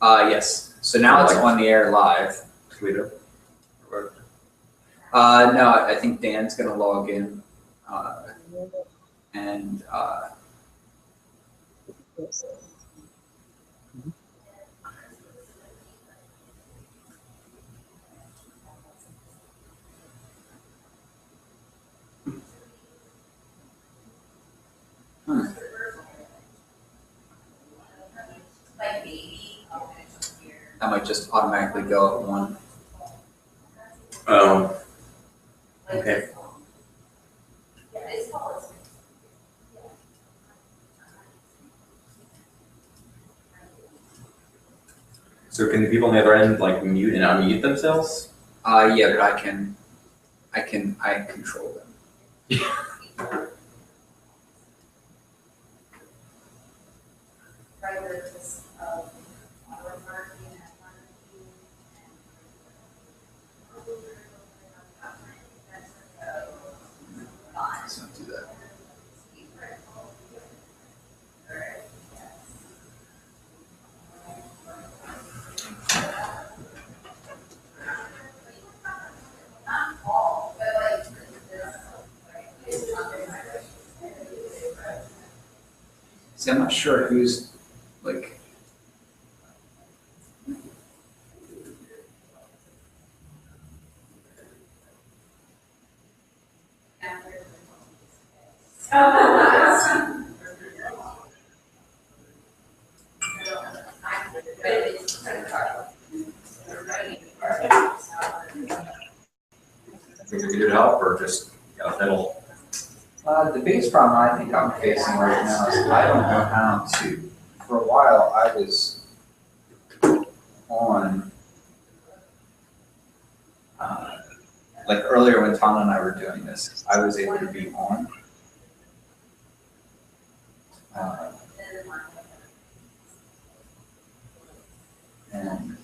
Yes. So now it's on the air live. Twitter. No, I think Dan's gonna log in. And that might just automatically go at one. Oh. Okay. So can the people on the other end like mute and unmute themselves? Yeah, but I control them. Let's not do that. See, I'm not sure who's like. Think we could help or just fiddle? The biggest problem I think I'm facing right now is I don't know how to. For a while, I was on, like earlier when Tom and I were doing this, I was able to be on. And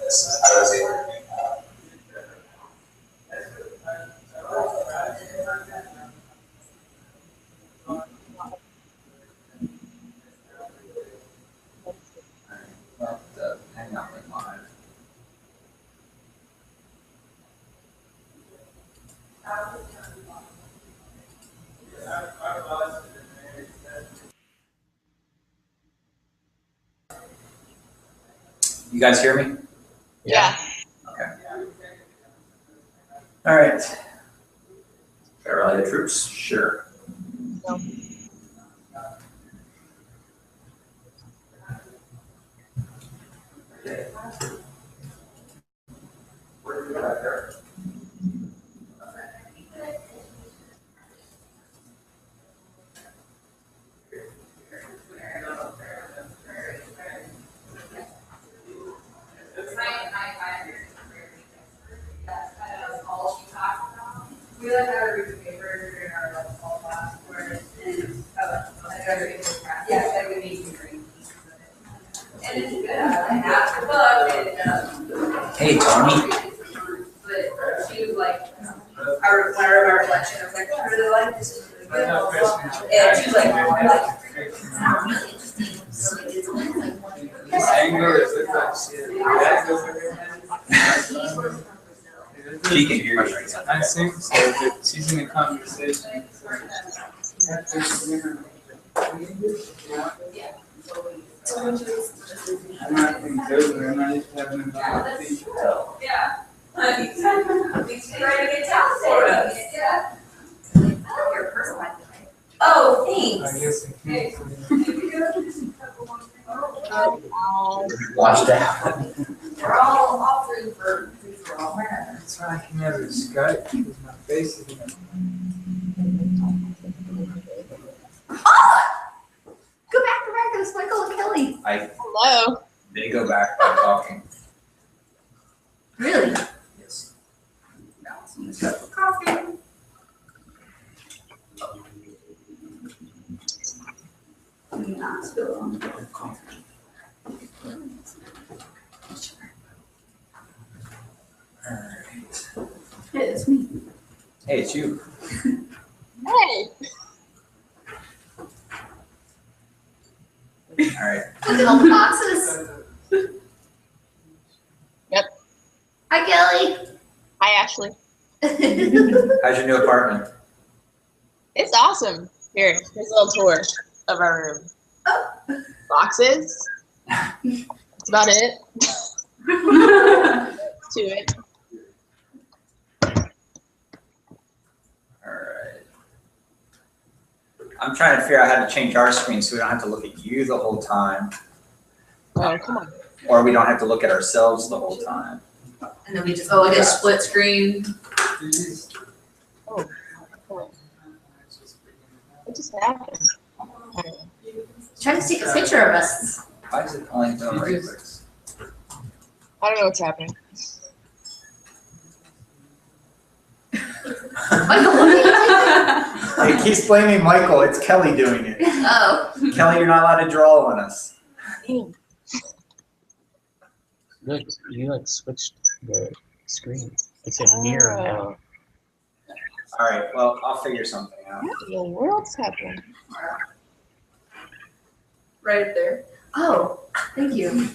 I was able to be hang out with live. You guys hear me? Yeah. Okay. All right. Rally the troops? Sure. No. Where do we go back there? We like how to read the paper during our fall class, where yes, I would need to drink. And it's good. I have the book and Hey, Tony. but she was like, I read our reflection. I was like, I really like this. Is really good. And she was like, She can hear you. I think so, but she's in a conversation. I'm not being good, I'm not just having a conversation. yeah. He's ready to get down for us. Yeah. Your personal life. Oh, I thanks. guess I can't. Watch that. We're all offering for all. That's why I can never Skype because my face is in it. Go back to back, it was Michael and Kelly. Hello. They go back by talking. Really? Yes. Let's go for coffee. Not spill on the coffee. Alright. Hey, it's me. Hey, it's you. Hey. Alright. Look at all the boxes. Yep. Hi, Kelly. Hi, Ashley. How's your new apartment? It's awesome. Here's a little tour of our room. Boxes. That's about it. To it. Alright. I'm trying to figure out how to change our screen so we don't have to look at you the whole time, Oh, come on. or we don't have to look at ourselves the whole time. And then we just go like a split screen. Oh, what just happened? Try to take a picture of us. Why is it only doing right clicks? I don't know what's happening. Michael, what are you doing? It keeps blaming Michael. It's Kelly doing it. Oh. Kelly, you're not allowed to draw on us. Damn. Look, you switched the screen. It's a mirror now. All right, well, I'll figure something out. What in the world's happening? Right there. Oh, thank you.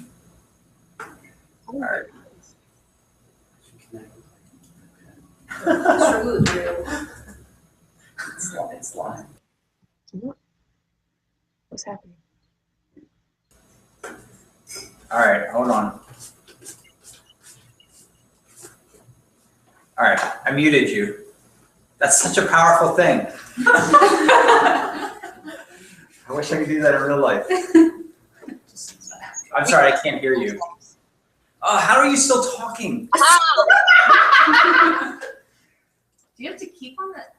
All right. It's lying. What's happening? All right, hold on. All right, I muted you. That's such a powerful thing. I wish I could do that in real life. I'm sorry, I can't hear you. Oh, how are you still talking? Do you have to keep on that?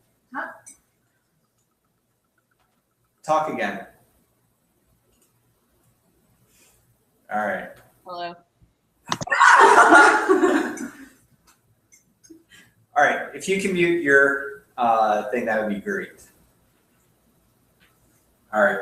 Talk again. All right. Hello. All right, if you can mute your thing, that would be great. All right.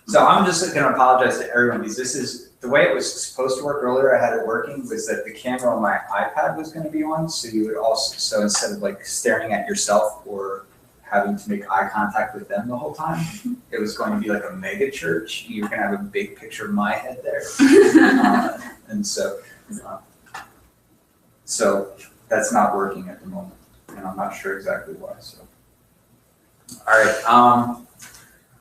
So I'm just going to apologize to everyone because this is the way it was supposed to work earlier. I had it working was that the camera on my iPad was going to be on, so you would also instead of like staring at yourself or having to make eye contact with them the whole time, it was going to be like a mega church. You were going to have a big picture of my head there, and so that's not working at the moment, and I'm not sure exactly why. So, all right.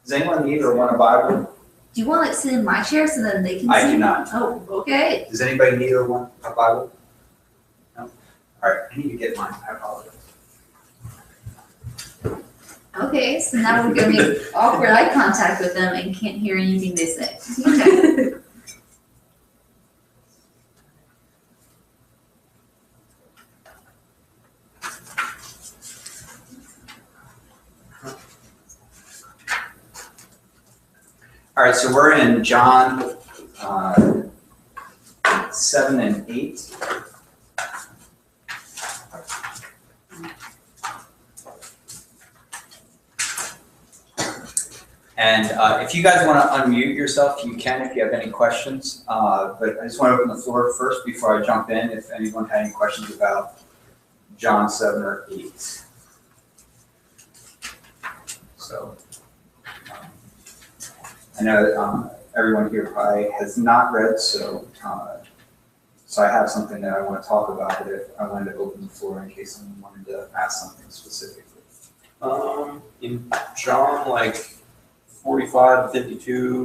Does anyone need or want a Bible? Do you want to like sit in my chair so then they can see? I do not. Oh, okay. Does anybody need or want a Bible? No? All right, I need to get mine. I apologize. Okay, so now we're gonna make awkward eye contact with them and can't hear anything they say. Okay. All right, so we're in John 7 and 8. And if you guys want to unmute yourself, you can if you have any questions. But I just want to open the floor first before I jump in if anyone had any questions about John 7 or 8. So I know everyone here probably has not read, so I have something that I want to talk about, but if I wanted to open the floor in case someone wanted to ask something specifically. In John, like 45 to 52,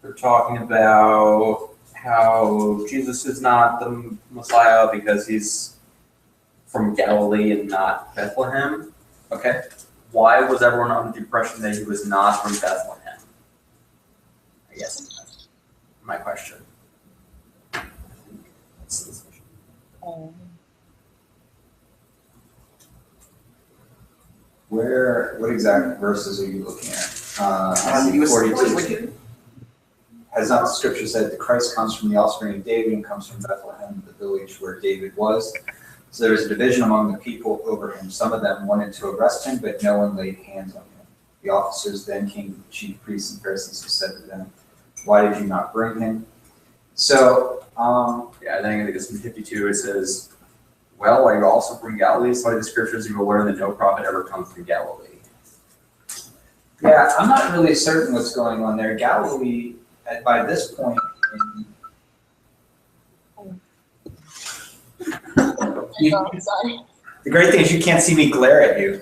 they're talking about how Jesus is not the Messiah because he's from Galilee and not Bethlehem. Okay. Why was everyone under the impression that he was not from Bethlehem? I guess that's my question. What exact verses are you looking at? 42. Has not the scripture said that Christ comes from the offspring of David and comes from Bethlehem, the village where David was? So there was a division among the people over him. Some of them wanted to arrest him, but no one laid hands on him. The officers then came to the chief priests and Pharisees who said to them, "Why did you not bring him?" So, Yeah, I think it's in 52, it says, "Well, are you also from Galilee? Study the scriptures, you will learn that no prophet ever comes from Galilee." yeah, I'm not really certain what's going on there. Galilee, by this point, Oh, sorry. the great thing is you can't see me glare at you.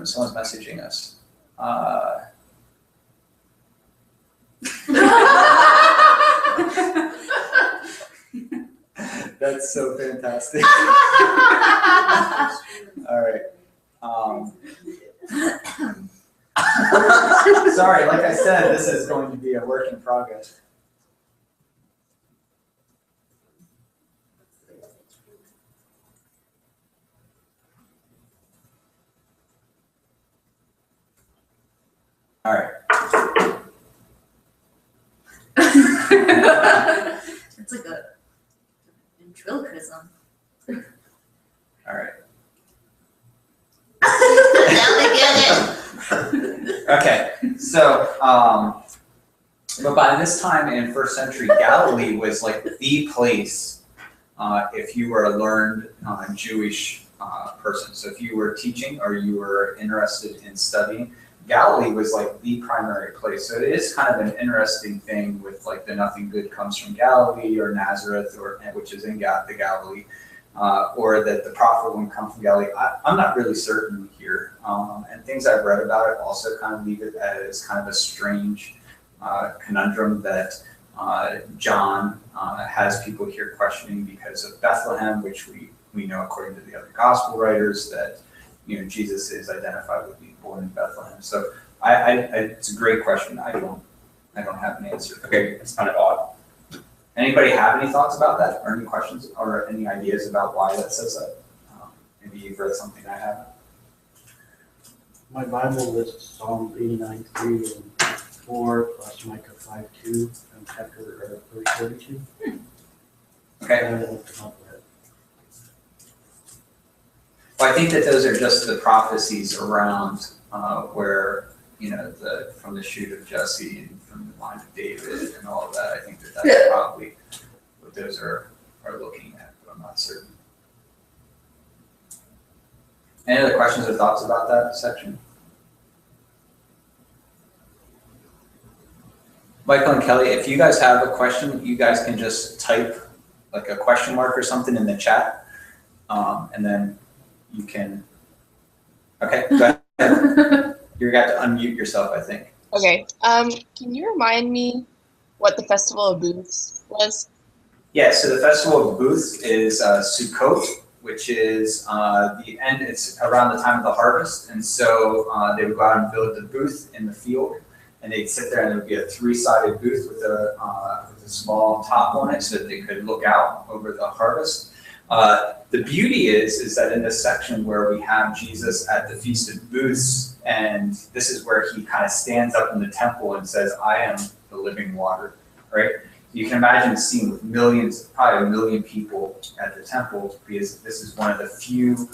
Someone's messaging us. That's so fantastic. All right. Sorry, like I said, this is going to be a work in progress. All right. It's like a ventriloquism. All right. Now they get it. Okay. So, but by this time in first century, Galilee was like the place if you were a learned Jewish person. So if you were teaching or you were interested in studying, Galilee was like the primary place. So it is kind of an interesting thing with like the nothing good comes from Galilee or Nazareth, or which is in the Galilee, or that the prophet wouldn't come from Galilee. I'm not really certain here. And things I've read about it also kind of leave it as kind of a strange conundrum that John has people here questioning because of Bethlehem, which we know according to the other gospel writers that Jesus is identified with being born in Bethlehem. So it's a great question. I don't have an answer. Okay, it's kind of odd. Anybody have any thoughts about that, or any questions, or any ideas about why that says that? Maybe you've read something I haven't. My Bible lists Psalm 89:3 and 4 plus Micah 5:2 and verse 42. Okay. I haven't looked them up yet. Well, I think that those are just the prophecies around where from the shoot of Jesse and from the line of David and all of that. I think that's probably what those are looking at, but I'm not certain. Any other questions or thoughts about that section? Michael and Kelly, if you guys have a question, you guys can just type like a question mark or something in the chat, and then you can. Okay, go ahead. You got to unmute yourself, I think. Okay. Can you remind me what the Festival of Booths was? Yeah, so the Festival of Booths is Sukkot, which is the end. It's around the time of the harvest, and so they would go out and build the booth in the field, and they'd sit there, and there would be a three-sided booth with a small top on it, so that they could look out over the harvest. The beauty is that in this section where we have Jesus at the Feast of Booths, and this is where he kind of stands up in the temple and says, "I am the living water," right? You can imagine a scene with millions, probably 1 million people at the temple, because this is one of the few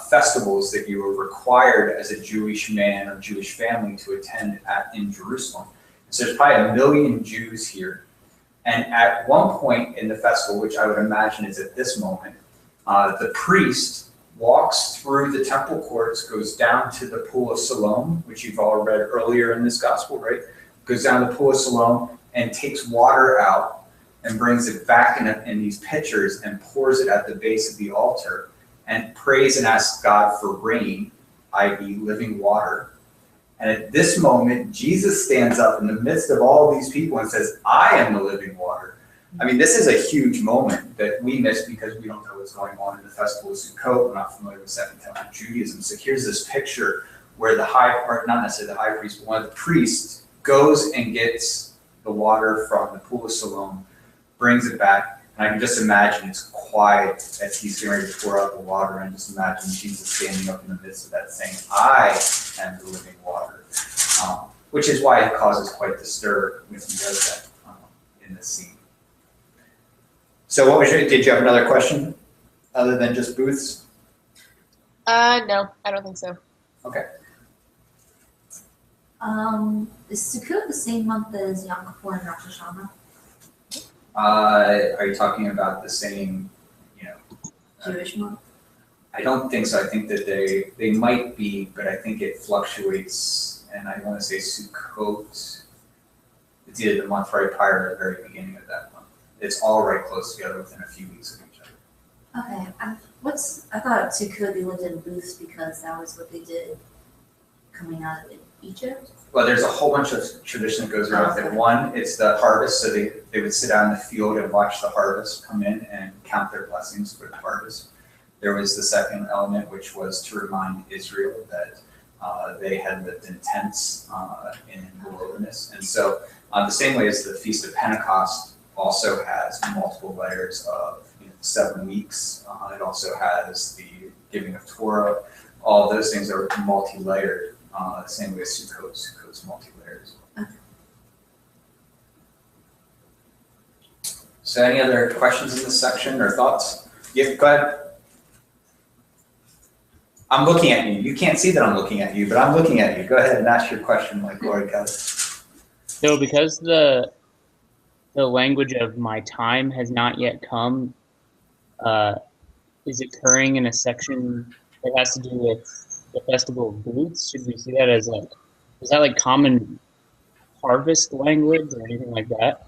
festivals that you were required as a Jewish man or Jewish family to attend in Jerusalem. So there's probably 1 million Jews here. And at one point in the festival, which I would imagine is at this moment, the priest walks through the temple courts, goes down to the Pool of Siloam, which you've all read earlier in this gospel, right? Goes down to the Pool of Siloam and takes water out and brings it back in these pitchers and pours it at the base of the altar and prays and asks God for rain, i.e. living water. And at this moment, Jesus stands up in the midst of all these people and says, "I am the living water." I mean, this is a huge moment that we miss because we don't know what's going on in the Festival of Sukkot. We're not familiar with Second Temple Judaism. So here's this picture where not necessarily the high priest, but one of the priests goes and gets the water from the Pool of Siloam, brings it back, and I can just imagine it's quiet as he's getting ready to pour out the water, and just imagine Jesus standing up in the midst of that saying, "I am the living water," which is why it causes quite the stir when he does that in this scene. So what was did you have another question other than just booths? No, I don't think so. Is Sukkot the same month as Yom Kippur and Rosh Hashanah? Are you talking about the same, Jewish month? I don't think so. I think that they might be, but I think it fluctuates. And I want to say Sukkot, it's either the month right prior or the very beginning of that month. It's all right close together within a few weeks of each other. Okay, I thought Sukkot they lived in booths because that was what they did coming out of Egypt. Well, there's a whole bunch of tradition that goes around with it. One, it's the harvest, so they would sit out in the field and watch the harvest come in and count their blessings for the harvest. There was the second element, which was to remind Israel that they had lived in tents in the wilderness. And so the same way as the Feast of Pentecost also has multiple layers of 7 weeks. It also has the giving of Torah. All those things are multi-layered. The same way as Sukkot's multi-layered as well. Okay. So any other questions in this section or thoughts? Yeah, go ahead. I'm looking at you. You can't see that I'm looking at you, but I'm looking at you. Go ahead and ask your question like Lori does. So because the language of my time has not yet come, is occurring in a section that has to do with the Festival of Booths? Should we see that as like, is that like common harvest language or anything like that?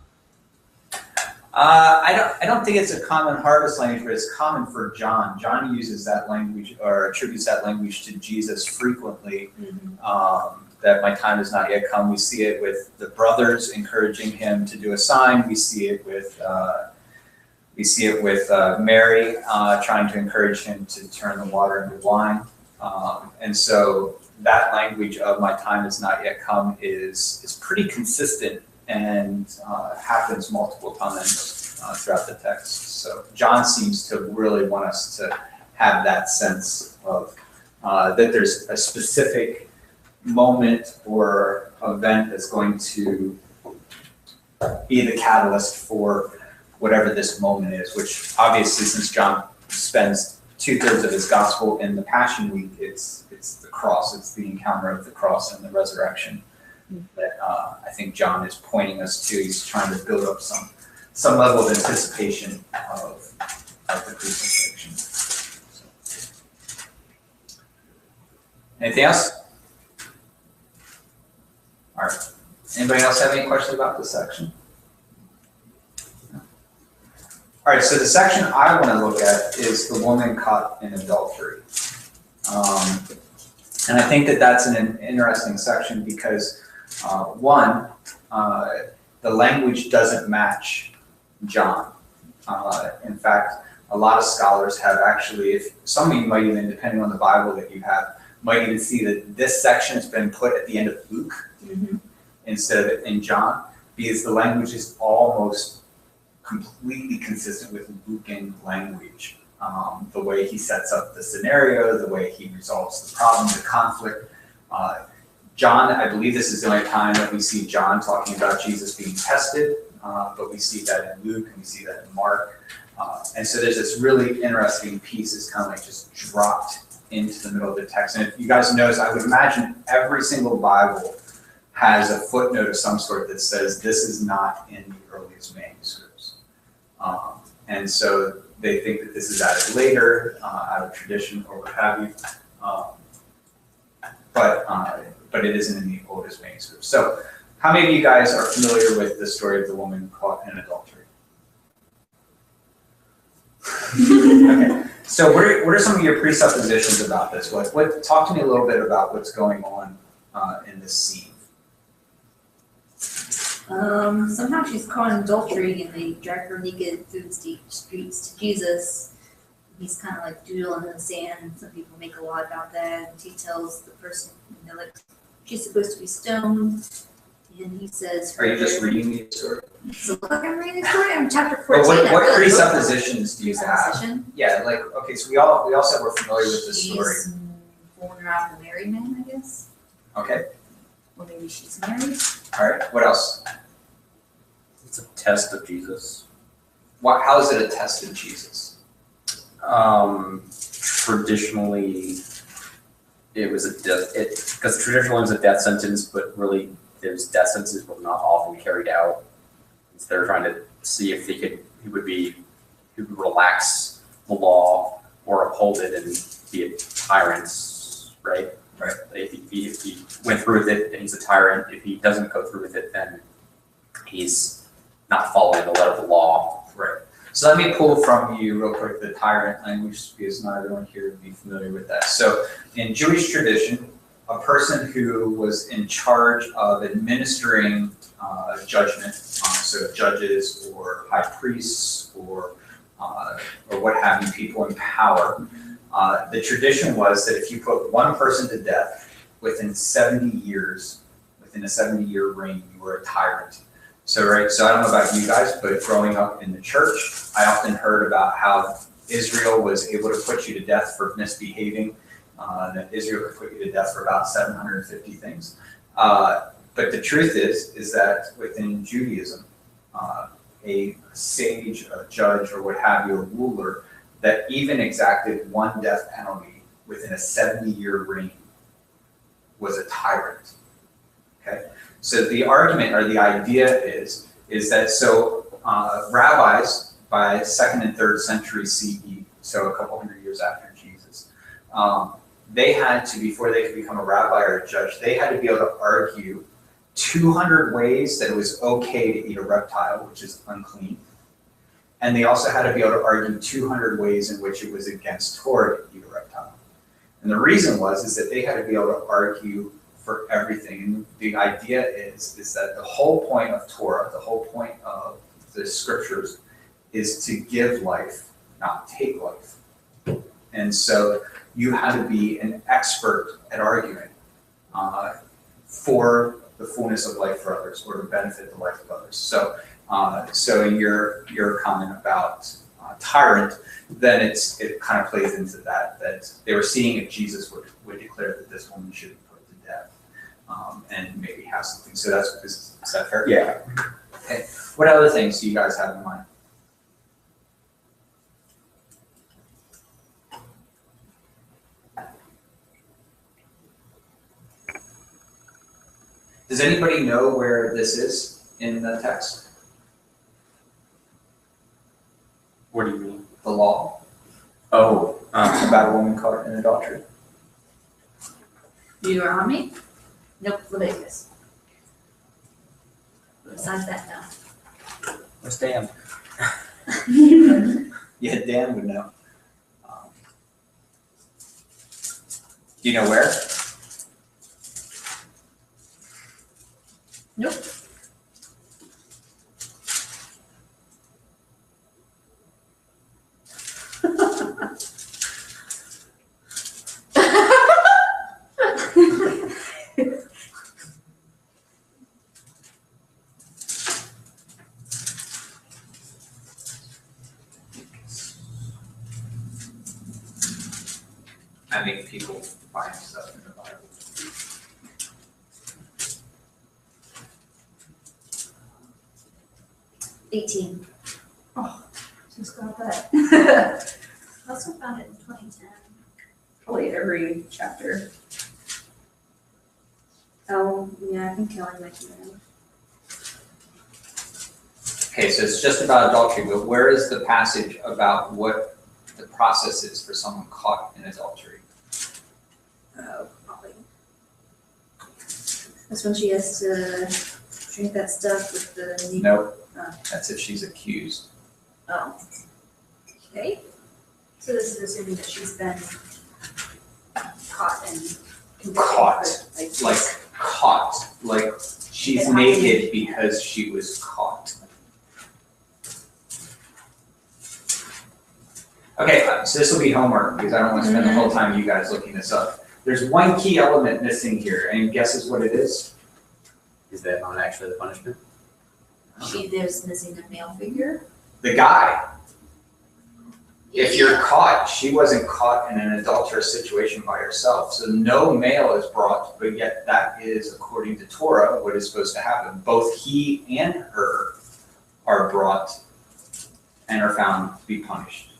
I don't think it's a common harvest language, but it's common for John. John uses that language or attributes that language to Jesus frequently. That my time has not yet come. We see it with the brothers encouraging him to do a sign. We see it with Mary trying to encourage him to turn the water into wine. And so that language of my time has not yet come is pretty consistent and happens multiple times throughout the text. So John seems to really want us to have that sense of that there's a specific moment or event that's going to be the catalyst for whatever this moment is, which obviously since John spends 2/3 of his gospel in the Passion Week, it's the cross, it's the encounter of the cross and the resurrection that I think John is pointing us to. He's trying to build up some level of anticipation of the crucifixion. So. Anything else? All right. Anybody else have any questions about this section? All right, so the section I want to look at is the woman caught in adultery. And I think that that's an interesting section because, one, the language doesn't match John. In fact, a lot of scholars have actually, if some of you might even, depending on the Bible that you have, might even see that this section has been put at the end of Luke instead of in John, because the language is almost completely consistent with Lucan language. The way he sets up the scenario, the way he resolves the problem, the conflict. John, I believe this is the only time that we see John talking about Jesus being tested, but we see that in Luke and we see that in Mark. And so there's this really interesting piece that's kind of like just dropped into the middle of the text. And if you guys notice, I would imagine every single Bible has a footnote of some sort that says this is not in the earliest manuscripts. And so they think that this is added later, out of tradition or what have you. But it isn't in the oldest manuscript. So how many of you guys are familiar with the story of the woman caught in adultery? Okay. So what are some of your presuppositions about this? Talk to me a little bit about what's going on in this scene. Somehow she's caught in adultery and they drag her naked through the streets to Jesus. He's kind of like doodling in the sand. Some people make a lot about that. And he tells the person, like, she's supposed to be stoned. And he says, Are you just reading the story? So look, I'm reading the story. I'm chapter But 14. what presuppositions do you have? Presupposition? Yeah, like, okay, so we all said we're familiar with the story. She's born out of a married man, I guess. Okay, Or maybe she's married. all right, what else? It's a test of Jesus. how is it attested Jesus? Traditionally, it was because traditionally it was a death sentence, but really those death sentences were not often carried out. So they're trying to see if he would relax the law or uphold it and be a tyrant, right? Right. If he went through with it, then he's a tyrant. If he doesn't go through with it, then he's not following the letter of the law. Right. So let me pull from you real quick the tyrant language, because not everyone here would be familiar with that. So in Jewish tradition, a person who was in charge of administering judgment, so judges or high priests or what have you, people in power, the tradition was that if you put one person to death within 70 years, within a 70-year reign, you were a tyrant. So I don't know about you guys, but growing up in the church, I often heard about how Israel was able to put you to death for misbehaving, that Israel could put you to death for about 750 things. But the truth is that within Judaism, a sage, a judge, or what have you, a ruler, that even exacted one death penalty within a 70-year reign was a tyrant. Okay? So the argument or the idea is that rabbis by 2nd and 3rd century CE, so a couple hundred years after Jesus, they had to, before they could become a rabbi or a judge, they had to be able to argue 200 ways that it was okay to eat a reptile, which is unclean. And they also had to be able to argue 200 ways in which it was against Torah to eat a reptile. And the reason is that they had to be able to argue for everything. And the idea is that the whole point of Torah, the whole point of the scriptures, is to give life, not take life. And so you had to be an expert at arguing for the fullness of life for others, or to benefit the life of others. So your comment about tyrant, then it kind of plays into that they were seeing if Jesus would declare that this woman should be put to death, and maybe have something. So is that fair? Yeah. Okay. What other things do you guys have in mind? Does anybody know where this is in the text? What do you mean? The law Oh, about a woman caught in adultery. Deuteronomy? Nope, Leviticus. Besides that, no. where's Dan? Yeah, Dan would know. Do you know where? Nope. I make people find stuff in the Bible. $18. Just got that. I also found it in 2010. Probably every chapter. Oh, yeah, I think Kelly might do that. Okay, so it's just about adultery, but where is the passage about what the process is for someone caught in adultery? Probably. That's when she has to drink that stuff with the. Nope, Oh. that's if she's accused. Oh. Okay. So this is assuming that she's been caught and convicted. Caught, for, like caught, like she's It naked because she was caught. Okay, so this will be homework because I don't want to spend the whole time you guys looking this up. There's one key element missing here. Any guesses what it is? Is that not actually the punishment? There's missing a male figure. The guy. If you're caught, she wasn't caught in an adulterous situation by herself. So no male is brought, but yet that is, according to Torah, what is supposed to happen. Both he and her are brought and are found to be punished.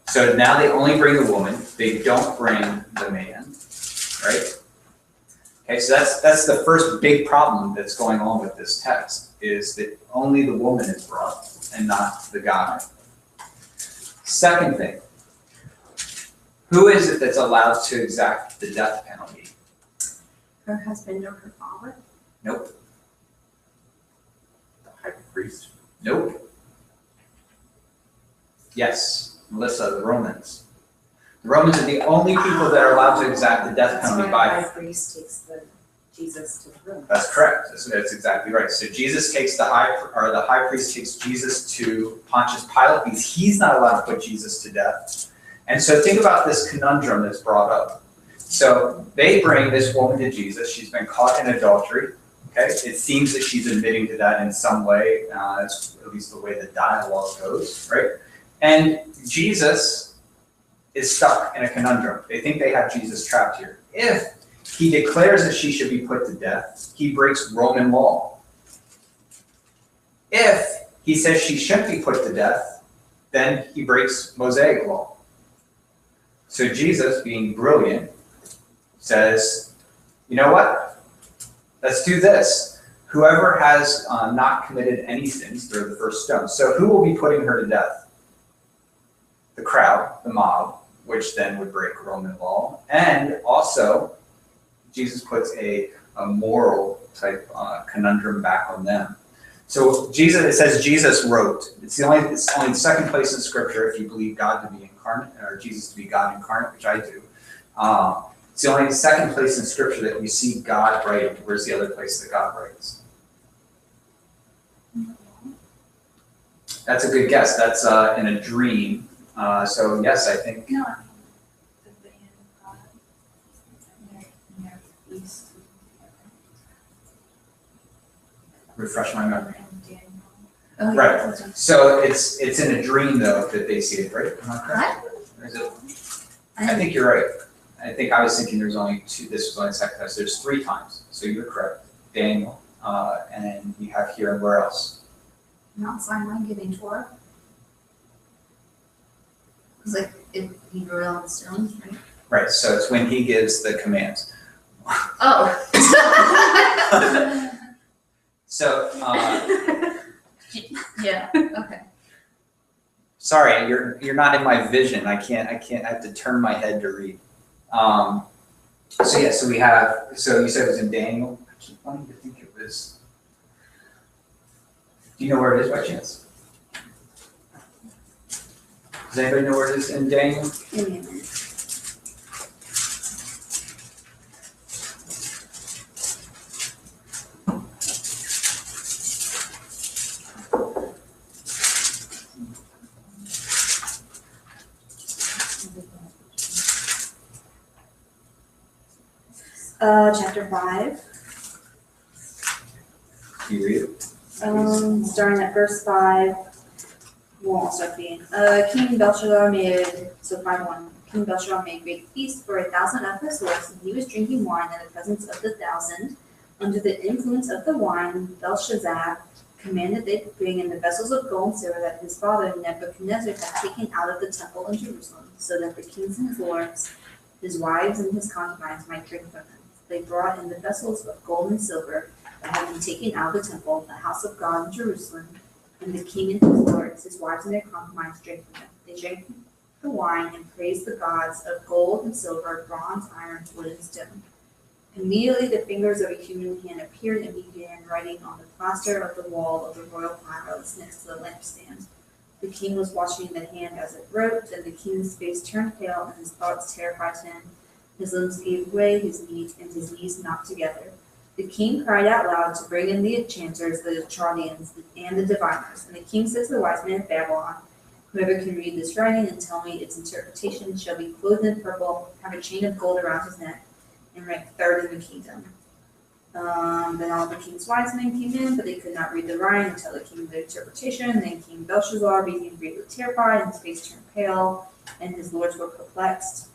So now they only bring the woman, they don't bring the man, right? Okay, so that's the first big problem that's going on with this text, is that only the woman is brought and not the guy. Second thing, who is it that's allowed to exact the death penalty? Her husband or her father? Nope, The high priest. nope. Yes, Melissa, the Romans. The Romans are the only people that are allowed to exact the death penalty by. The priest takes Jesus to the room. That's correct. That's exactly right. So Jesus takes the high priest takes Jesus to Pontius Pilate because he's not allowed to put Jesus to death. And so think about this conundrum that's brought up. So they bring this woman to Jesus. She's been caught in adultery. Okay, it seems that she's admitting to that in some way. That's at least the way the dialogue goes, right? And Jesus is stuck in a conundrum. They think they have Jesus trapped here. If he declares that she should be put to death, he breaks Roman law. If he says she shouldn't be put to death, then he breaks Mosaic law. So Jesus, being brilliant, says, you know what? Let's do this. Whoever has not committed any sins, throw the first stone. So who will be putting her to death? The crowd, the mob, which then would break Roman law. And also, Jesus puts a moral type conundrum back on them. So Jesus, it says Jesus wrote. It's only the second place in Scripture, if you believe God to be incarnate, or Jesus to be God incarnate, which I do. It's the only second place in Scripture that we see God writing. Where's the other place that God writes? That's a good guess. That's in a dream. So yes, I think. No, I mean, the hand of God. Near the east. Refresh my memory. Oh, yeah, Right. that's what So it's in a dream though that they see it, right? Am I correct? Or is it? I think you're right. I think I was thinking there's only two. This was only the second time. So there's 3 times. So you're correct. Daniel, and you have here and where else? Mount Sinai giving Torah. It's like if he wrote on the stones, right? Right. So it's when he gives the commands. Oh. So Yeah, okay. sorry, you're not in my vision. I have to turn my head to read. So yeah, so we have. So you said it was in Daniel. I keep wanting to think it was. Do you know where it is by chance? Does anybody know where it is in Daniel? Give me a minute. Chapter 5, Can you read it? starting at verse 5. Well, I'll start being. King Belshazzar made, so 5:1. King Belshazzar made great feast for 1,000 of his lords, and he was drinking wine in the presence of the 1,000. Under the influence of the wine, Belshazzar commanded they bring in the vessels of gold and silver that his father Nebuchadnezzar had taken out of the temple in Jerusalem, so that the kings and his lords, his wives and his concubines might drink from them. They brought in the vessels of gold and silver that had been taken out of the temple, the house of God in Jerusalem, and the king and his lords, his wives and their concubines drank from them. They drank the wine and praised the gods of gold and silver, bronze, iron, wood, and stone. Immediately the fingers of a human hand appeared and began writing on the plaster of the wall of the royal palace next to the lampstand. The king was watching the hand as it wrote, then the king's face turned pale and his thoughts terrified him. His limbs gave way, his knees knocked together. The king cried out loud to bring in the enchanters, the Chaldeans, and the diviners. And the king says to the wise men of Babylon, whoever can read this writing and tell me its interpretation shall be clothed in purple, have a chain of gold around his neck, and rank third in the kingdom. Then all the king's wise men came in, but they could not read the writing and tell the king the interpretation. Then King Belshazzar became greatly terrified, and his face turned pale, and his lords were perplexed.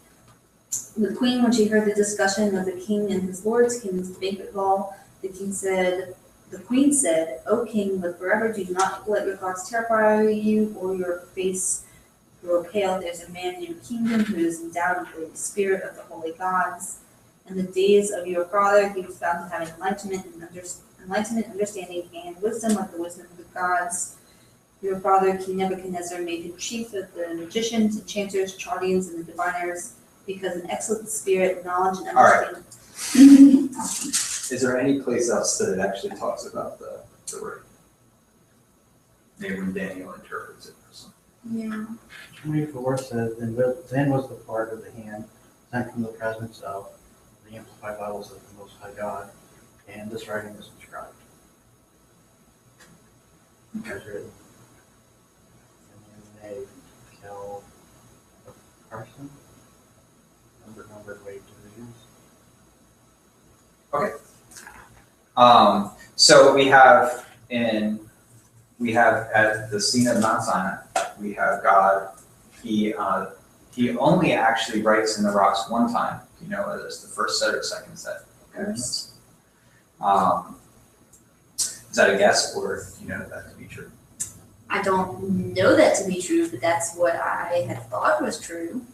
The queen, when she heard the discussion of the king and his lords, came into the banquet hall. The king said, The queen said, O king, live forever. Do not let your thoughts terrify you or your face grow pale. There's a man in your kingdom who is endowed with the spirit of the holy gods. In the days of your father, he was found to have enlightenment, understanding, and wisdom like the wisdom of the gods. Your father, King Nebuchadnezzar, made him chief of the magicians, enchanters, Chaldeans, and the diviners, because an excellent spirit, knowledge, and All right. understanding. Is there any place else that it actually talks about the word? Maybe when Daniel interprets it or something. Yeah. 24 says, then was the part of the hand sent from the presence of the Amplified Bibles of the Most High God, and this writing is inscribed. As written. And then they tell Carson, numbered weight divisions. So we have at the scene of Mount Sinai, we have God. He only actually writes in the rocks one time. Do you know whether it's the first set or second set? First. Is that a guess, or do you know that to be true? I don't know that to be true, but that's what I had thought was true.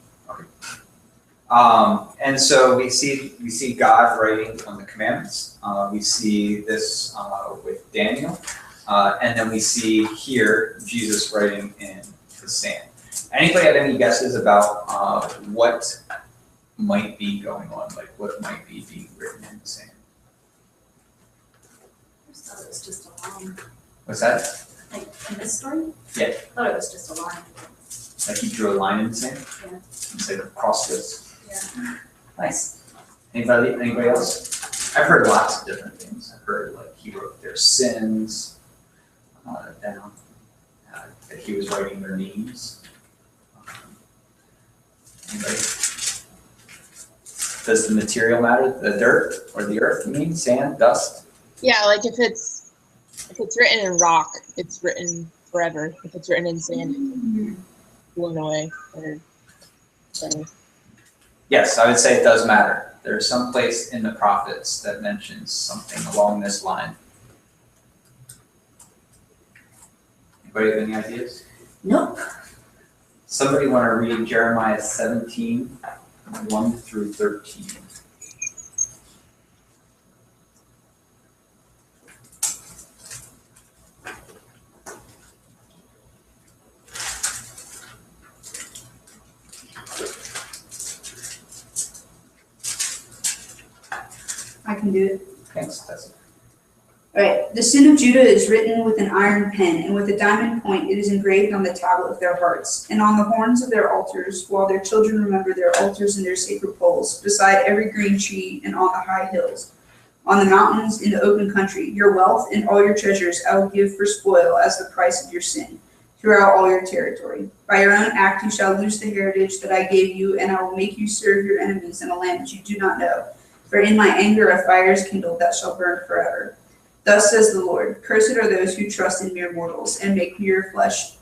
And so we see God writing on the commandments. We see this with Daniel, and then we see here Jesus writing in the sand. Anybody have any guesses about what might be going on, like what might be being written in the sand? I just thought it was just a line. What's that? Like in this story? Yeah. I thought it was just a line. Like he drew a line in the sand? Yeah. And said cross this. Yeah. Nice. Anybody else? I've heard lots of different things. I've heard like he wrote their sins down, that he was writing their names. Anybody? Does the material matter? The dirt or the earth? You mean sand, dust? Yeah, like if it's written in rock, it's written forever. If it's written in sand, it's blown away. Or so. Yes, I would say it does matter. There's some place in the prophets that mentions something along this line. Anybody have any ideas? Nope. Somebody want to read Jeremiah 17, 1 through 13. I can do it. Thanks, Tessa. All right. The sin of Judah is written with an iron pen, and with a diamond point it is engraved on the tablet of their hearts, and on the horns of their altars, while their children remember their altars and their sacred poles, beside every green tree and on the high hills, on the mountains, in the open country. Your wealth and all your treasures I will give for spoil as the price of your sin, throughout all your territory. By your own act you shall lose the heritage that I gave you, and I will make you serve your enemies in a land that you do not know. For in my anger a fire is kindled that shall burn forever. Thus says the Lord, cursed are those who trust in mere mortals, and make mere flesh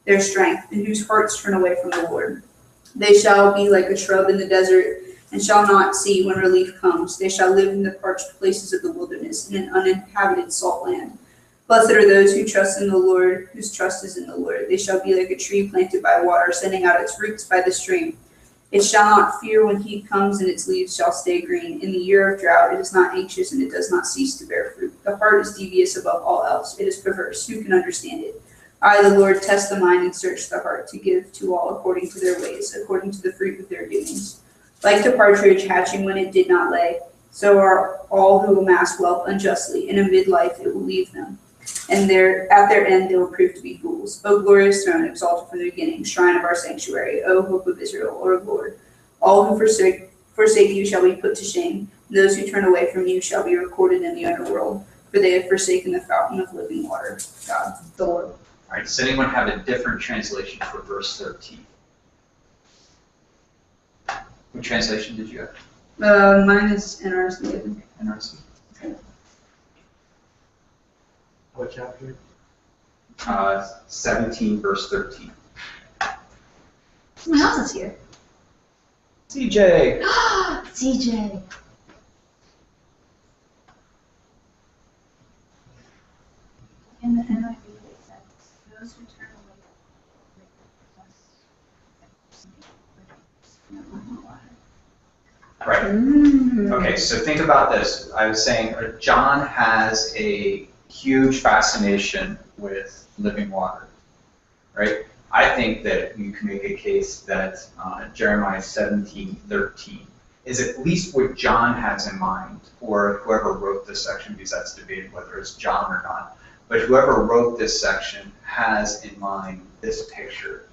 their strength, and whose hearts turn away from the Lord. They shall be like a shrub in the desert, and shall not see when relief comes. They shall live in the parched places of the wilderness, in an uninhabited salt land. Blessed are those who trust in the Lord, whose trust is in the Lord. They shall be like a tree planted by water, sending out its roots by the stream. It shall not fear when heat comes, and its leaves shall stay green. In the year of drought it is not anxious, and it does not cease to bear fruit. The heart is devious above all else. It is perverse. Who can understand it? I, the Lord, test the mind and search the heart, to give to all according to their ways, according to the fruit of their doings. Like the partridge hatching when it did not lay, so are all who amass wealth unjustly. In a midlife it will leave them, and at their end they will prove to be fools. O glorious throne, exalted from the beginning, shrine of our sanctuary, O hope of Israel, or Lord. All who forsake you shall be put to shame, and those who turn away from you shall be recorded in the underworld, for they have forsaken the fountain of living water. God, the Lord. All right, does anyone have a different translation for verse 13? What translation did you have? Mine is NRSV, I think. NRSV? What chapter? 17, verse 13. Someone else is here. CJ! CJ. Right. Okay, so think about this. I was saying John has a huge fascination with living water, right? I think that you can make a case that Jeremiah 17:13 is at least what John has in mind, or whoever wrote this section, because that's debated whether it's John or not. But whoever wrote this section has in mind this picture.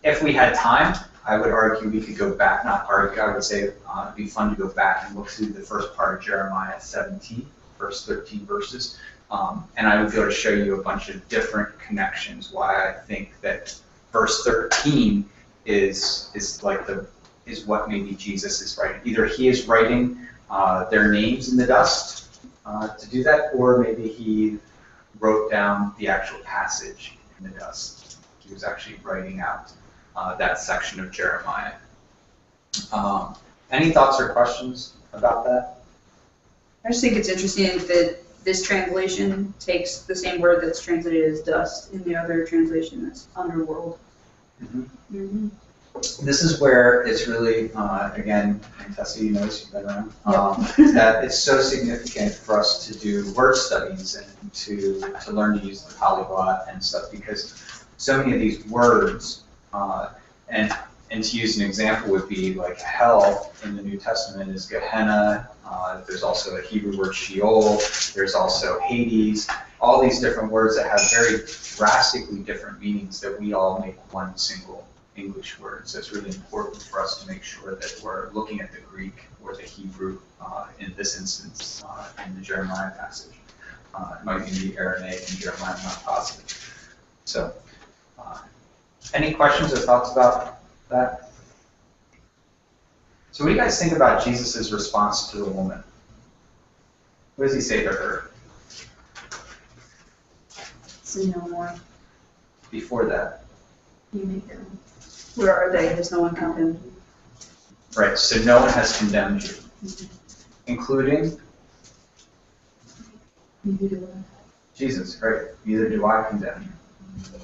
If we had time, I would argue we could go back, not argue, I would say it'd be fun to go back and look through the first part of Jeremiah 17, first 13 verses. And I would be able to show you a bunch of different connections why I think that verse 13 is what maybe Jesus is writing. Either he is writing their names in the dust to do that, or maybe he wrote down the actual passage in the dust. He was actually writing out that section of Jeremiah. Any thoughts or questions about that? I just think it's interesting that this translation takes the same word that's translated as dust in the other translation that's underworld. This is where it's really, again, and Tessa, you know this, you've been around, that it's so significant for us to do word studies and to learn to use the polyglot and stuff, because so many of these words, and to use an example would be like hell in the New Testament is Gehenna. There's also a Hebrew word Sheol. There's also Hades. All these different words that have very drastically different meanings that we all make one single English word. So it's really important for us to make sure that we're looking at the Greek or the Hebrew in this instance in the Jeremiah passage. It might be the Aramaic in Jeremiah, I'm not positive. So, any questions or thoughts about that? So what do you guys think about Jesus' response to the woman? What does he say to her? Sin no more. Before that? You make them. Where are they? Has no one condemned you? Right, so no one has condemned you, including Jesus, right? Neither do I condemn you,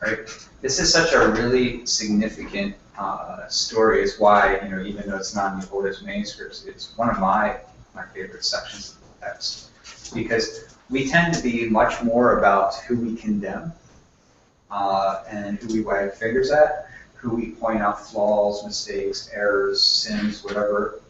right? This is such a really significant story. Is why, you know, even though it's not in the oldest manuscripts, it's one of my favorite sections of the text, because we tend to be much more about who we condemn and who we wag fingers at, who we point out flaws, mistakes, errors, sins, whatever.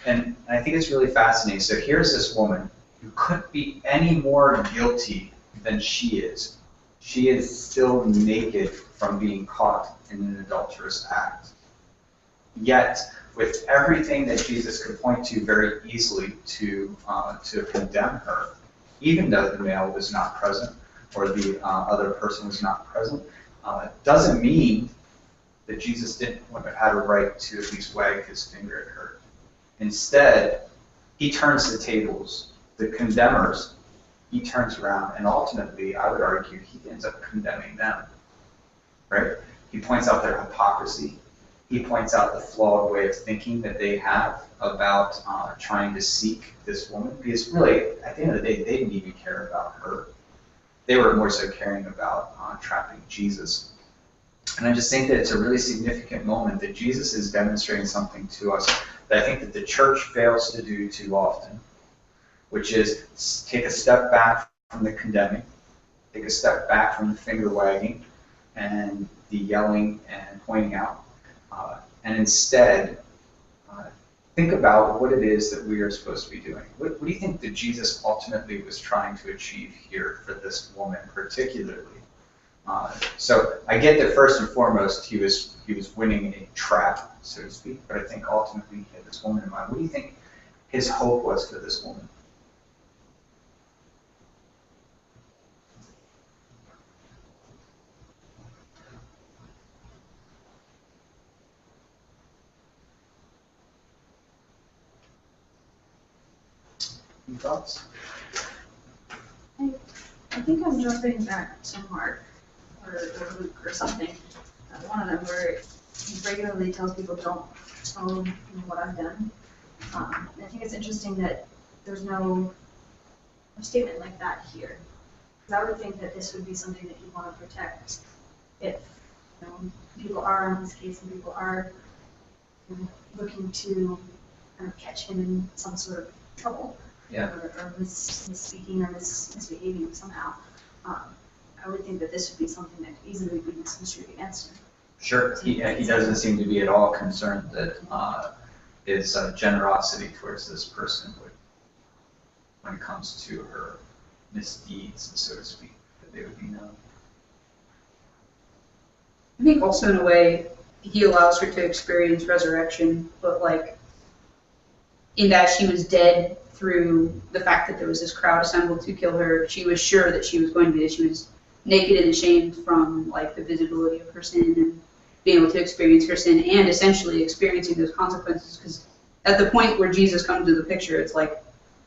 And I think it's really fascinating. So here's this woman who couldn't be any more guilty than she is. She is still naked from being caught in an adulterous act. Yet, with everything that Jesus could point to very easily to condemn her, even though the male was not present or the other person was not present, doesn't mean that Jesus wouldn't have had a right to at least wag his finger at her. Instead, he turns the tables. The condemners, he turns around, and ultimately, I would argue, he ends up condemning them. Right? He points out their hypocrisy. He points out the flawed way of thinking that they have about trying to seek this woman. Because really, at the end of the day, they didn't even care about her. They were more so caring about trapping Jesus. And I just think that it's a really significant moment that Jesus is demonstrating something to us that I think that the church fails to do too often, which is take a step back from the condemning, take a step back from the finger wagging and the yelling and pointing out, and instead think about what it is that we are supposed to be doing. What do you think that Jesus ultimately was trying to achieve here for this woman particularly? So I get that first and foremost he was winning a trap, so to speak, but I think ultimately he had this woman in mind. What do you think his hope was for this woman? Any thoughts? I think I'm jumping back to Mark or Luke or something. One of them where he regularly tells people, don't own what I've done. I think it's interesting that there's no statement like that here. Because I would think that this would be something that you'd want to protect if people are on his case and people are looking to kind of catch him in some sort of trouble. Yeah. Or misspeaking or misbehaving somehow. I would think that this would be something that could easily be misconstrued against him. Sure, he doesn't seem to be at all concerned that his generosity towards this person would, when it comes to her misdeeds, so to speak, that they would be known. I think also in a way, he allows her to experience resurrection, but like, in that she was dead through the fact that there was this crowd assembled to kill her, she was sure that she was going to be dead. She was naked and ashamed from like the visibility of her sin and being able to experience her sin and essentially experiencing those consequences. Because at the point where Jesus comes to the picture, it's like,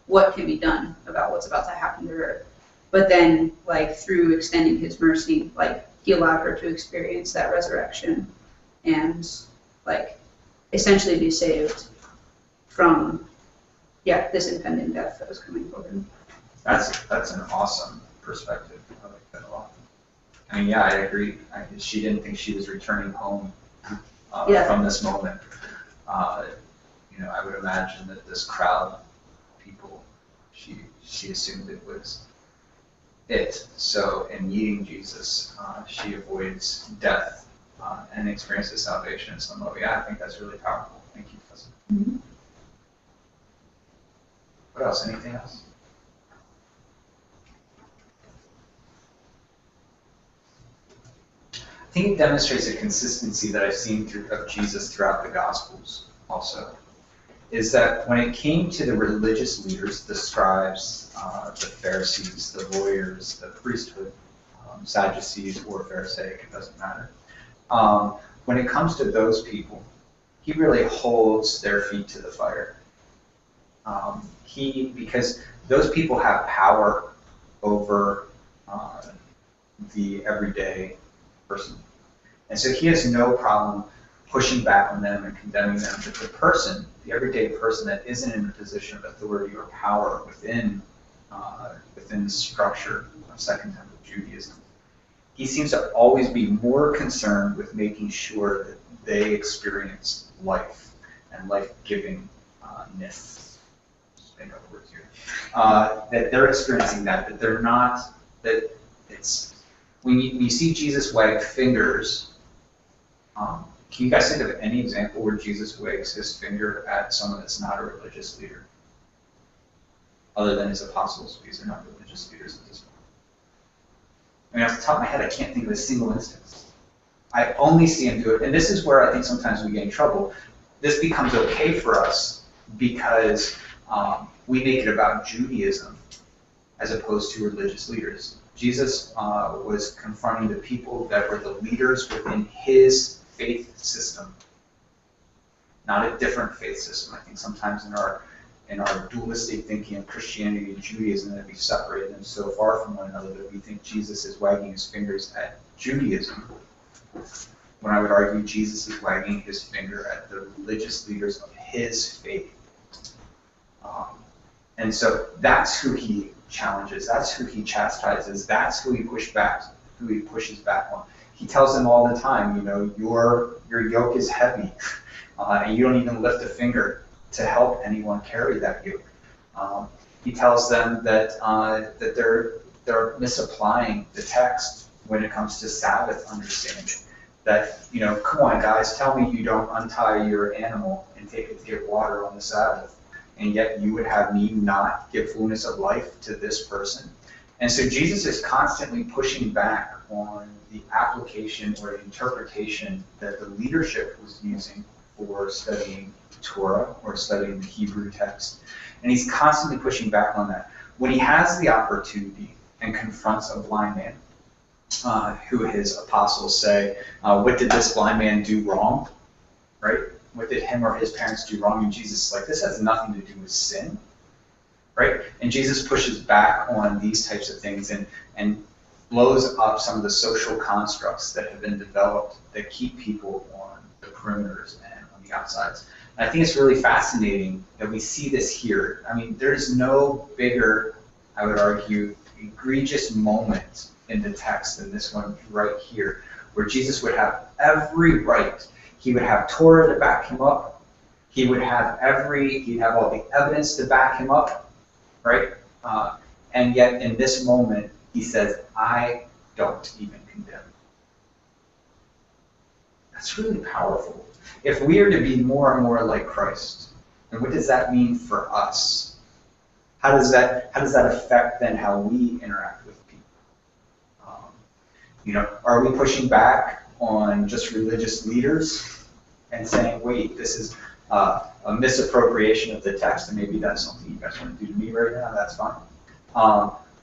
what can be done about what's about to happen to her? But then, like, through extending his mercy, like, he allowed her to experience that resurrection and, like, essentially be saved from, this impending death that was coming for him. That's an awesome perspective. I like that a lot. I mean, I agree. She didn't think she was returning home from this moment. I would imagine that this crowd of people, she assumed it was it. So in meeting Jesus, she avoids death and experiences salvation in some way. I think that's really powerful. Thank you, Cousin. Mm-hmm. What else? Anything else? I think it demonstrates a consistency that I've seen of Jesus throughout the Gospels also, is that when it came to the religious leaders, the scribes, the Pharisees, the lawyers, the priesthood, Sadducees or Pharisaic, it doesn't matter. When it comes to those people, he really holds their feet to the fire. Because those people have power over the everyday person. And so he has no problem pushing back on them and condemning them. But the person, the everyday person that isn't in a position of authority or power within the structure of Second Temple Judaism, he seems to always be more concerned with making sure that they experience life and life-givingness. Make up words here. That they're experiencing that they're not, that it's, when you see Jesus wag fingers, can you guys think of any example where Jesus wags his finger at someone that's not a religious leader? Other than his apostles, because they're not religious leaders at this point. I mean, off the top of my head, I can't think of a single instance. I only see him do it, and this is where I think sometimes we get in trouble. This becomes okay for us because we make it about Judaism as opposed to religious leaders. Jesus was confronting the people that were the leaders within his faith system, not a different faith system. I think sometimes in our dualistic thinking of Christianity and Judaism, that we separate them so far from one another that we think Jesus is wagging his fingers at Judaism, when I would argue Jesus is wagging his finger at the religious leaders of his faith. And so that's who he challenges, that's who he chastises, that's who he pushes back on. He tells them all the time, your yoke is heavy, and you don't even lift a finger to help anyone carry that yoke. He tells them that they're misapplying the text when it comes to Sabbath understanding. That, come on guys, tell me you don't untie your animal and take it to get water on the Sabbath, and yet you would have me not give fullness of life to this person. And so Jesus is constantly pushing back on the application or the interpretation that the leadership was using for studying Torah or studying the Hebrew text. And he's constantly pushing back on that. When he has the opportunity and confronts a blind man, who his apostles say, what did this blind man do wrong? Right? What did him or his parents do wrong? And Jesus is like, this has nothing to do with sin. Right? And Jesus pushes back on these types of things and blows up some of the social constructs that have been developed that keep people on the perimeters and on the outsides. And I think it's really fascinating that we see this here. I mean, there's no bigger, I would argue, egregious moment in the text than this one right here, where Jesus would have every right. He would have Torah to back him up. He'd have all the evidence to back him up, right? And yet in this moment, he says, I don't even condemn. That's really powerful. If we are to be more and more like Christ, then what does that mean for us? How does that affect then how we interact with people? Are we pushing back on just religious leaders and saying, wait, this is a misappropriation of the text, and maybe that's something you guys want to do to me right now, that's fine.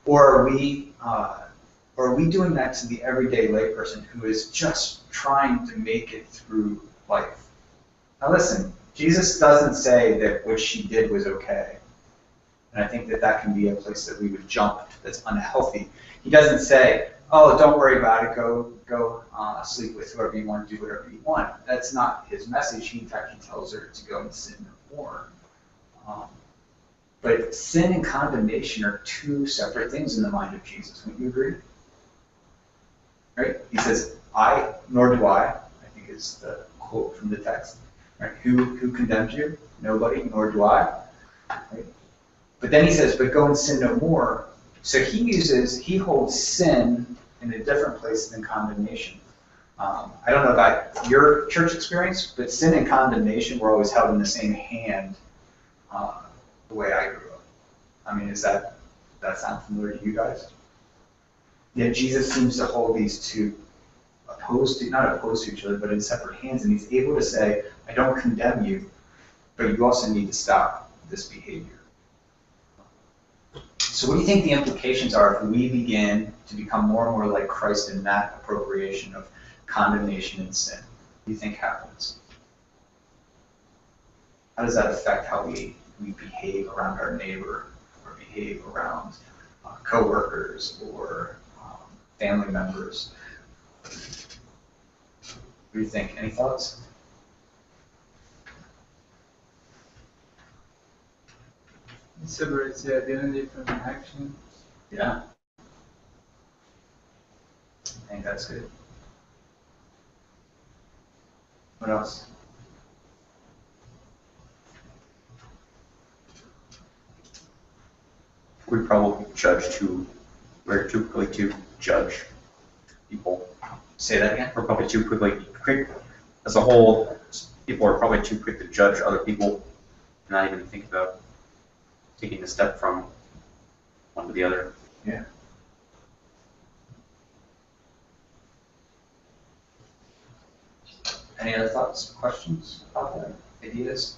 Or are we doing that to the everyday layperson who is just trying to make it through life? Now listen, Jesus doesn't say that what she did was okay. And I think that can be a place that we would jump that's unhealthy. He doesn't say, oh, don't worry about it, go sleep with whoever you want, do whatever you want. That's not his message. In fact, he tells her to go and sin no more. But sin and condemnation are two separate things in the mind of Jesus. Wouldn't you agree? Right? He says, nor do I think is the quote from the text. Right? Who condemned you? Nobody, nor do I. Right? But then he says, but go and sin no more. So he holds sin in a different place than condemnation. I don't know about your church experience, but sin and condemnation were always held in the same hand the way I grew up. I mean, does that sound familiar to you guys? Yet Jesus seems to hold these two not opposed to each other, but in separate hands, and he's able to say, I don't condemn you, but you also need to stop this behavior. So what do you think the implications are if we begin to become more and more like Christ in that appropriation of condemnation and sin? What do you think happens? How does that affect how we behave around our neighbor, or behave around coworkers or family members? What do you think? Any thoughts? It separates the identity from the action. Yeah. I think that's good. What else? We probably we're too quick to judge people. Say that again? We're probably too quick, as a whole, people are probably too quick to judge other people, and not even think about taking a step from one to the other. Yeah. Any other thoughts, questions about that? Ideas?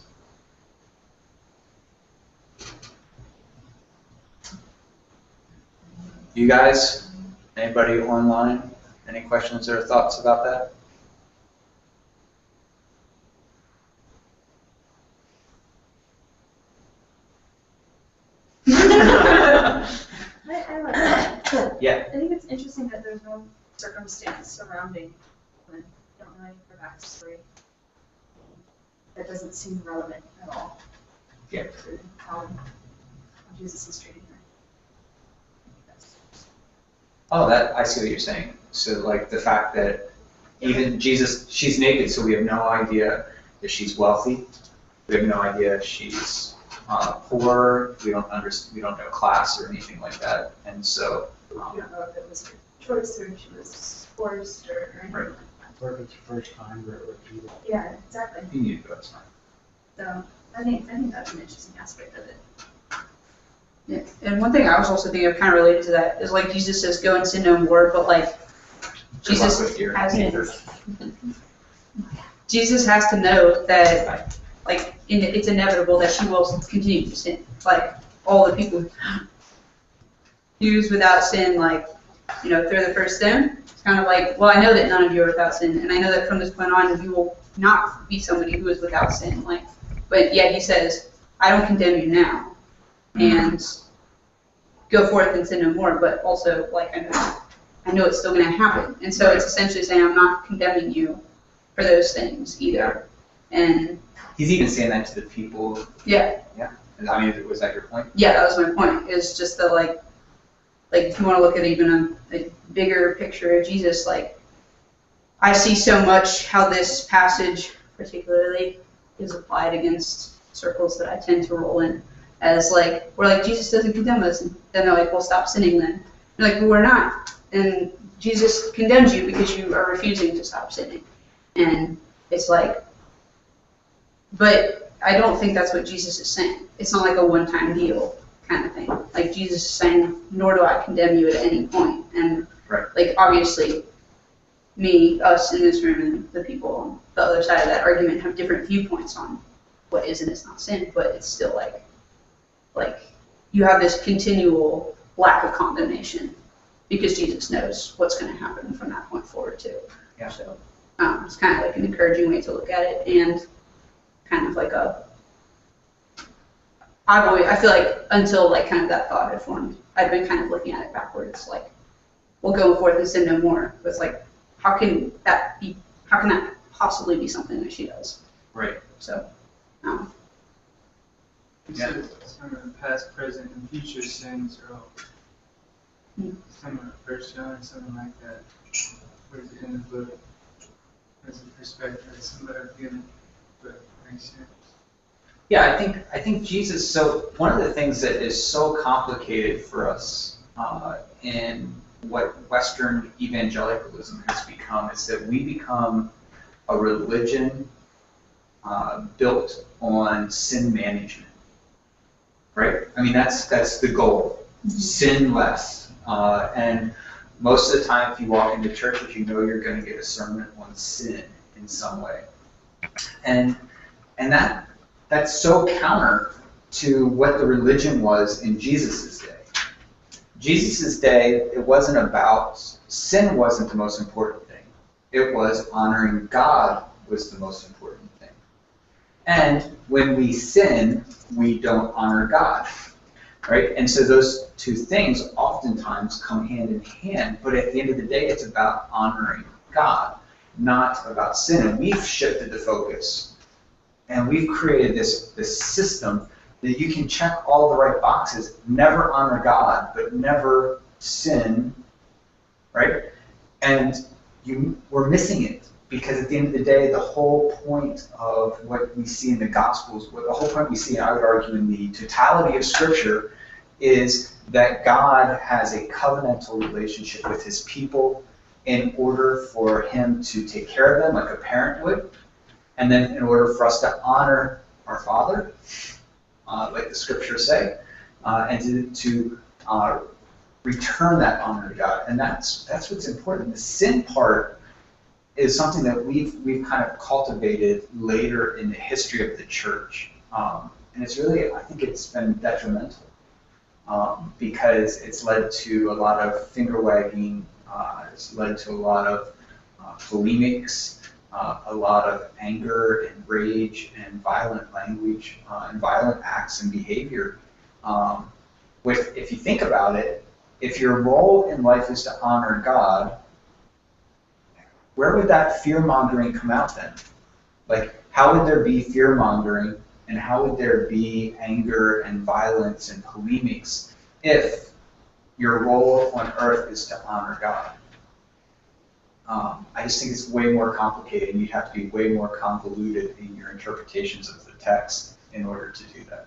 You guys? Anybody online? Any questions or thoughts about that? I like that. Yeah. I think it's interesting that there's no circumstance surrounding when you don't know any of her backstory. That doesn't seem relevant at all. Yeah. To how Jesus is treating her. Oh, I see what you're saying. So like the fact that even Jesus, she's naked, so we have no idea if she's wealthy. We have no idea if she's poor. We don't know class or anything like that. And so You don't know if it was her choice or if she was forced or anything Right. like that. Or if it's the first time or repeated. Yeah, exactly. you need to go outside. So I think that's an interesting aspect of it. Yeah. And one thing I was also thinking of kind of related to that is like Jesus says, go and sin no more, but like Jesus has to know that like it's inevitable that she will continue to sin. Like all the people Jews without sin, like, throw the first stone. It's kind of like, well, I know that none of you are without sin, and I know that from this point on you will not be somebody who is without sin. Like, but yet he says, I don't condemn you now. And go forth and sin no more, but also, like, I know it's still going to happen. And so it's essentially saying, I'm not condemning you for those things either. And he's even saying that to the people. Yeah. Yeah. I mean, was that your point? Yeah, that was my point. Is just that, like if you want to look at even a bigger picture of Jesus, like, I see so much how this passage particularly is applied against circles that I tend to roll in as like, we're like, Jesus doesn't condemn us. And then they're like, well, stop sinning then. They're like, well, we're not. And Jesus condemns you because you are refusing to stop sinning. And it's like, but I don't think that's what Jesus is saying. It's not like a one-time deal kind of thing. Like Jesus is saying, nor do I condemn you at any point. And like obviously me, us in this room, and the people on the other side of that argument have different viewpoints on what is and is not sin, but it's still like you have this continual lack of condemnation because Jesus knows what's going to happen from that point forward too. Yeah. So it's kind of like an encouraging way to look at it, and kind of like I feel like until like kind of that thought had formed, I'd been kind of looking at it backwards, like, we'll go forth and sin no more. But it's like, how can that possibly be something that she does? Right. So, You said some of the past, present, and future sins are all some of the First John or something like that. Where is it in the book? As a perspective, somebody given, but makes sense. Yeah, I think Jesus, so one of the things that is so complicated for us in what Western evangelicalism has become is that we become a religion built on sin management, right? I mean, that's the goal, sin less. And most of the time, if you walk into churches, you know you're going to get a sermon on sin in some way. And that's so counter to what the religion was in Jesus' day. Jesus' day, it wasn't about, sin wasn't the most important thing. It was honoring God was the most important thing. And when we sin, we don't honor God, right? And so those two things oftentimes come hand in hand, but at the end of the day, it's about honoring God, not about sin. And we've shifted the focus. And we've created this system that you can check all the right boxes, never honor God, but never sin, right? And we're missing it, because at the end of the day, the whole point of what we see in the Gospels, the whole point we see, I would argue, in the totality of Scripture, is that God has a covenantal relationship with his people in order for him to take care of them like a parent would. And then in order for us to honor our Father, like the Scriptures say, and to return that honor to God. And that's what's important. The sin part is something that we've kind of cultivated later in the history of the church. And it's really, I think it's been detrimental because it's led to a lot of finger wagging, it's led to a lot of polemics, a lot of anger and rage and violent language and violent acts and behavior. If you think about it, if your role in life is to honor God, where would that fear-mongering come out then? Like, how would there be fear-mongering and how would there be anger and violence and polemics if your role on earth is to honor God? I just think it's way more complicated, and you have to be way more convoluted in your interpretations of the text in order to do that.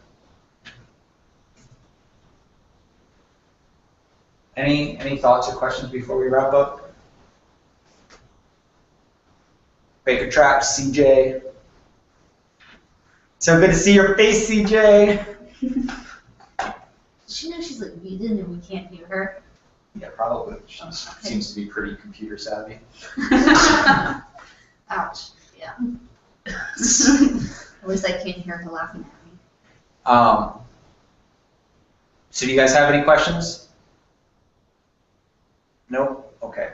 Any thoughts or questions before we wrap up? Baker Trap, CJ. So good to see your face, CJ. She knows she's like muted and we can't hear her. Yeah, probably. She seems to be pretty computer savvy. Ouch. Yeah. At least I can't hear her laughing at me. So do you guys have any questions? Nope? Okay.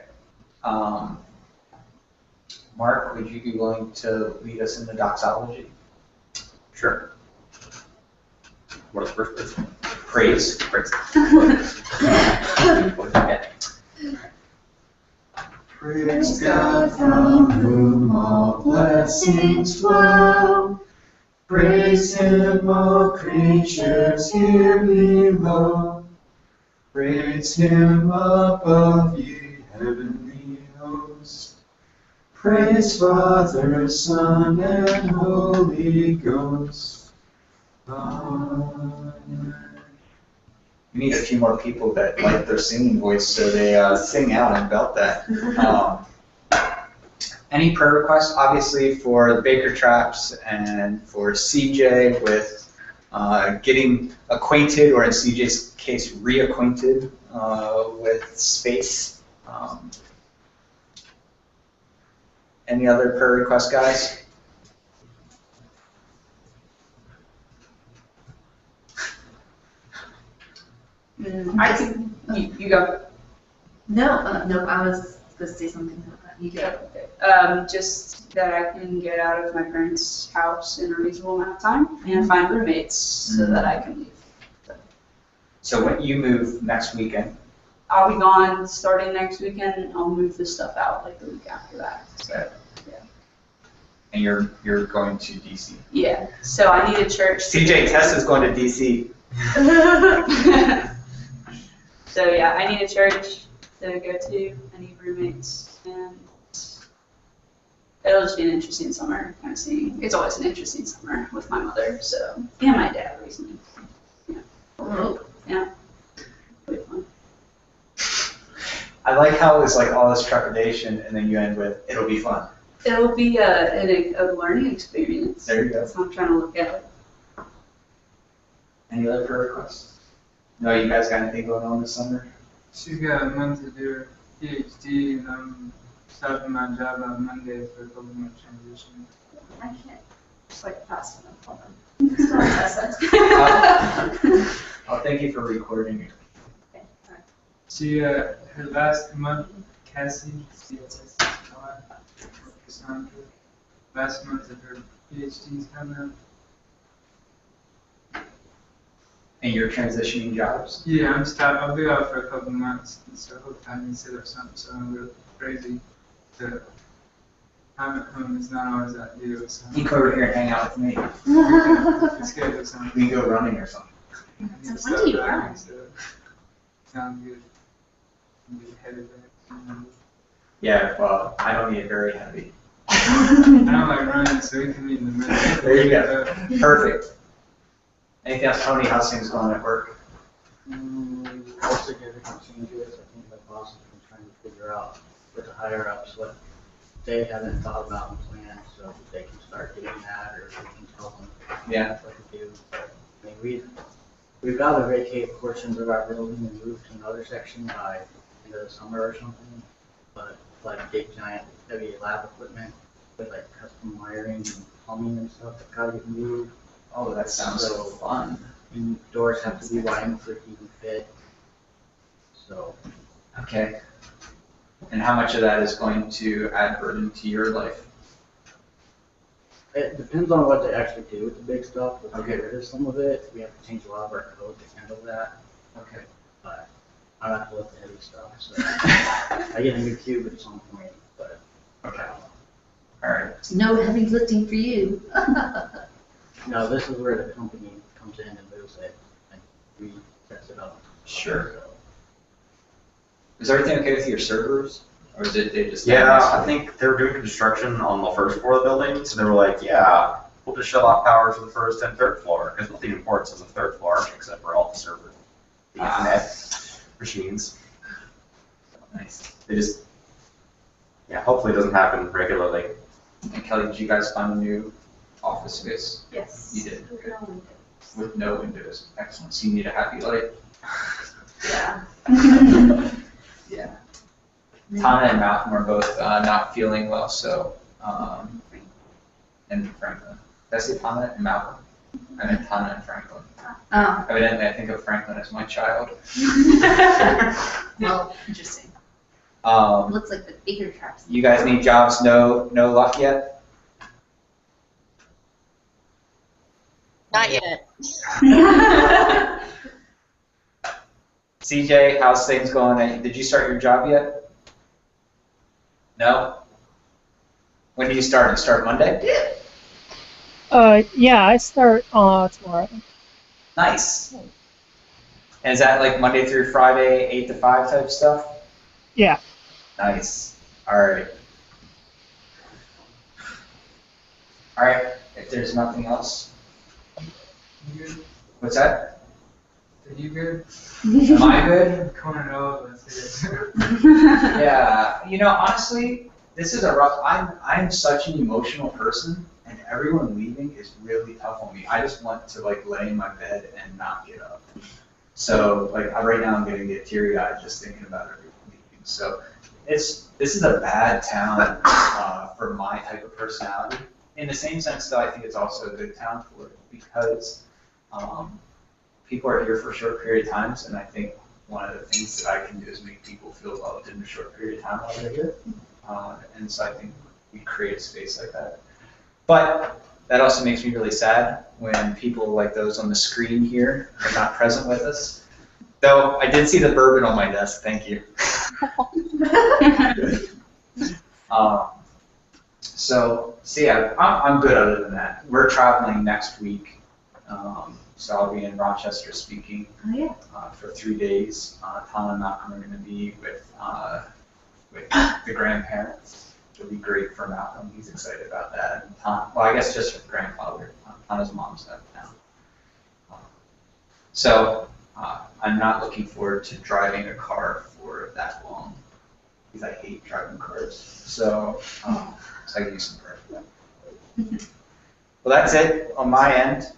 Mark, would you be willing to lead us in the doxology? Sure. What is the first bit? Praise. Praise. Praise God from whom all blessings flow. Praise him, all creatures here below. Praise him above, ye heavenly hosts. Praise Father, Son, and Holy Ghost. Amen. We need a few more people that like their singing voice, so they sing out and belt that. Any prayer requests? Obviously for the Baker Traps and for CJ with getting acquainted, or in CJ's case, reacquainted with space. Any other prayer requests, guys? I think you go. No, I was supposed to say something about that. You go. Just that I can get out of my parents' house in a reasonable amount of time and find roommates so that I can leave. So when you move next weekend, I'll be gone starting next weekend, and I'll move this stuff out like the week after that. So and you're going to DC. yeah, so I need a church. CJ Tessa's going to DC. So yeah, I need a church to go to. I need roommates, and it'll just be an interesting summer. Kind of seeing. It's always an interesting summer with my mother, so and my dad recently. Yeah, it'll be fun. I like how it's like all this trepidation, and then you end with, it'll be fun. It'll be a learning experience. There you go. That's how I'm trying to look at it. Any other prayer requests? No, you guys got anything going on this summer? She's got a month to do her PhD, and I'm starting my job on Monday for a couple more transitions. I can't, it's like fast enough on them. Oh, thank you for recording it. She, her last month, Cassie, last month of her PhD's coming up. And you're transitioning jobs? Yeah, I'll be out for a couple months, so hopefully I can set up something real crazy. I'm at home, it's not always ideal, so. You come over here and hang out with me. It's good or something. We can go running or something. I need to When stop do you running, run? so sounds good. I'm get headed back. Yeah, well, I don't need it very heavy. I don't like running, so we can meet in the middle. There you go. Perfect. Anything else, Tony? How's things going at work? More significant changes, I think my boss has been trying to figure out with the higher ups what they haven't thought about and planned, so they can start doing that, or we can tell them Yeah. what to do. But, I mean, we've got to vacate portions of our building and move to another section by end of the summer or something. But like big giant heavy lab equipment with like custom wiring and plumbing and stuff that gotta get moved. Oh, that sounds so fun. And doors have to be widened for it to even fit. So Okay. And how much of that is going to add burden to your life? it depends on what they actually do with the big stuff. If they Okay. get rid of some of it, we have to change a lot of our code to handle that. Okay. But I don't have to lift the heavy stuff, so I get a new cube at some point, but. Okay. All right. No heavy lifting for you. No, this is where the company comes in and moves it and resets it up. Sure. Is everything okay with your servers? Or is it they just? Yeah, I think they were doing construction on the first floor of the building, so they were like, yeah, we'll just shut off power for the first and third floor, because nothing important on the third floor except for all the servers, the Ethernet machines. Nice. They just, yeah, hopefully it doesn't happen regularly. And Kelly, did you guys find a new office space? Yes. You did. Okay. With no windows. Excellent. So you need a happy light. Yeah. Yeah. Tana and Malcolm are both not feeling well, so, and Franklin. Did I say Tana and Malcolm? I meant Tana and Franklin. Oh. Evidently, I think of Franklin as my child. Well, interesting. Looks like the bigger traps. You guys need jobs, no luck yet? Not yet. CJ, how's things going? Did you start your job yet? No? When do you start? You start Monday? Yeah, I start tomorrow. Nice. And is that like Monday through Friday, 8 to 5 type stuff? Yeah. Nice. All right. All right, if there's nothing else, You good? what's that? Are you good? Am I good? Conan all of us is. Yeah, honestly, this is a rough. I'm such an emotional person, and everyone leaving is really tough on me. I just want to lay in my bed and not get up. So right now I'm gonna get teary eyed just thinking about everyone leaving. So this is a bad town for my type of personality. In the same sense, though, I think it's also a good town for it because people are here for a short period of times, and I think one of the things that I can do is make people feel loved in a short period of time while they're here. And so I think we create a space like that. But that also makes me really sad when people like those on the screen here are not present with us. Though I did see the bourbon on my desk, thank you. So yeah, I'm good other than that. We're traveling next week. So I'll be in Rochester speaking for 3 days. Tom and Malcolm are going to be with the grandparents. It'll be great for Malcolm. He's excited about that. And Tom, well, I guess just for the grandfather. Tom's mom's out of town. So I'm not looking forward to driving a car for that long because I hate driving cars. So I can use some prayer for that. Well, that's it on my end.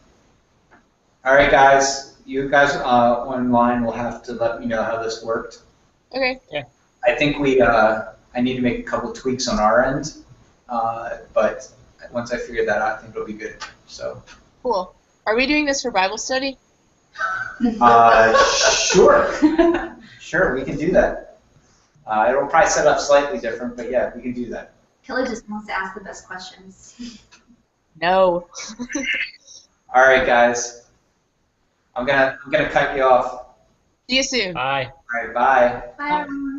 All right, guys. You guys online will have to let me know how this worked. Okay. I think I need to make a couple tweaks on our end, but once I figure that out, I think it'll be good. So. Cool. Are we doing this for Bible study? Sure. Sure, we can do that. It'll probably set up slightly different, but yeah, we can do that. Kelly just wants to ask the best questions. No. All right, guys. I'm gonna cut you off. See you soon. Bye. All right, bye. Bye, everyone.